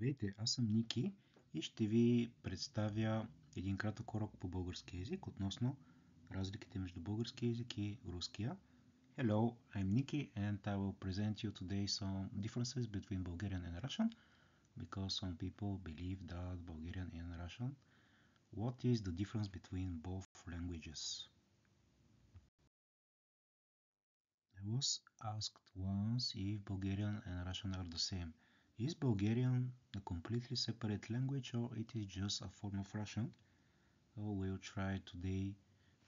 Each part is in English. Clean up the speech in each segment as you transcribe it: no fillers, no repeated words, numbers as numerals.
Здравейте, аз съм Ники и ще ви представя един кратък урок по български език относно разликите между български език и руския. Hello, I'm Niki and I will present you today some differences between Bulgarian and Russian because some people believe that Bulgarian and Russian. What is the difference between both languages? I was asked once if Bulgarian and Russian are the same. Is Bulgarian a completely separate language or it is just a form of Russian? So we'll try today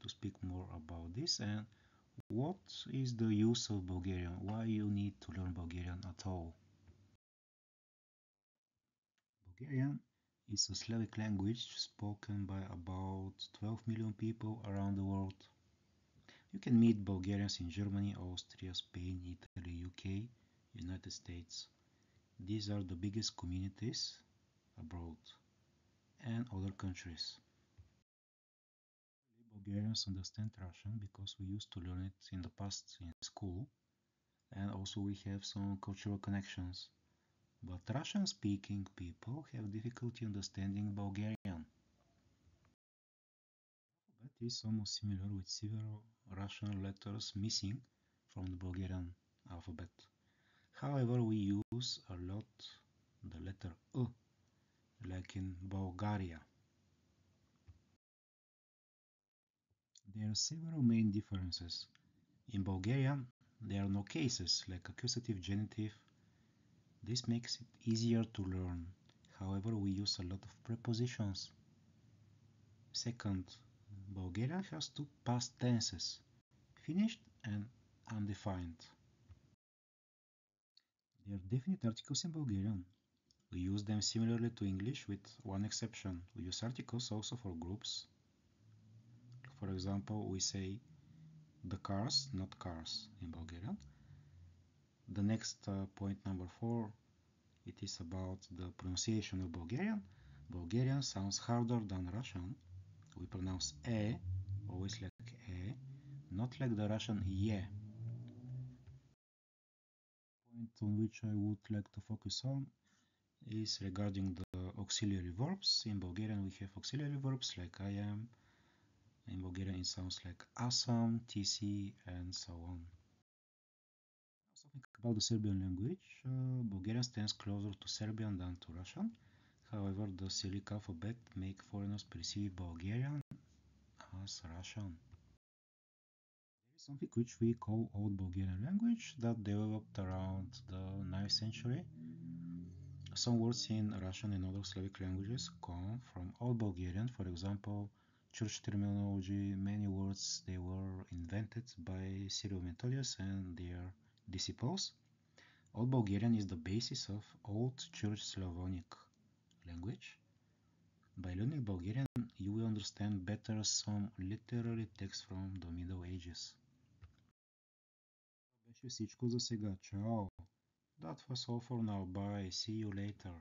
to speak more about this and what is the use of Bulgarian? Why you need to learn Bulgarian at all? Bulgarian is a Slavic language spoken by about 12 million people around the world. You can meet Bulgarians in Germany, Austria, Spain, Italy, UK, United States. These are the biggest communities abroad and other countries. Bulgarians understand Russian because we used to learn it in the past in school, and also we have some cultural connections. But Russian speaking people have difficulty understanding Bulgarian. The alphabet is almost similar with several Russian letters missing from the Bulgarian alphabet. However, we use a lot the letter E, like in Bulgaria. There are several main differences. In Bulgarian, there are no cases like accusative, genitive. This makes it easier to learn. However, we use a lot of prepositions. Second, Bulgarian has two past tenses, finished and undefined. There are definite articles in Bulgarian. We use them similarly to English with one exception. We use articles also for groups. For example, we say the cars, not cars in Bulgarian. The next point, number 4, it is about the pronunciation of Bulgarian. Bulgarian sounds harder than Russian. We pronounce E, always like E, not like the Russian ye. The point on which I would like to focus on is regarding the auxiliary verbs. In Bulgarian we have auxiliary verbs like I am. In Bulgarian it sounds like asam, tc, and so on. Something about the Serbian language. Bulgarian stands closer to Serbian than to Russian. However, the Cyrillic alphabet make foreigners perceive Bulgarian as Russian. There is something which we call Old Bulgarian language that developed around the 9th century. Some words in Russian and other Slavic languages come from Old Bulgarian. For example, church terminology, many words they were invented by Cyril Methodius and their disciples. Old Bulgarian is the basis of Old Church Slavonic language. By learning Bulgarian, you will understand better some literary texts from the Middle Ages. Това беше всичко за сега. Чао! That was all for now. Bye. See you later.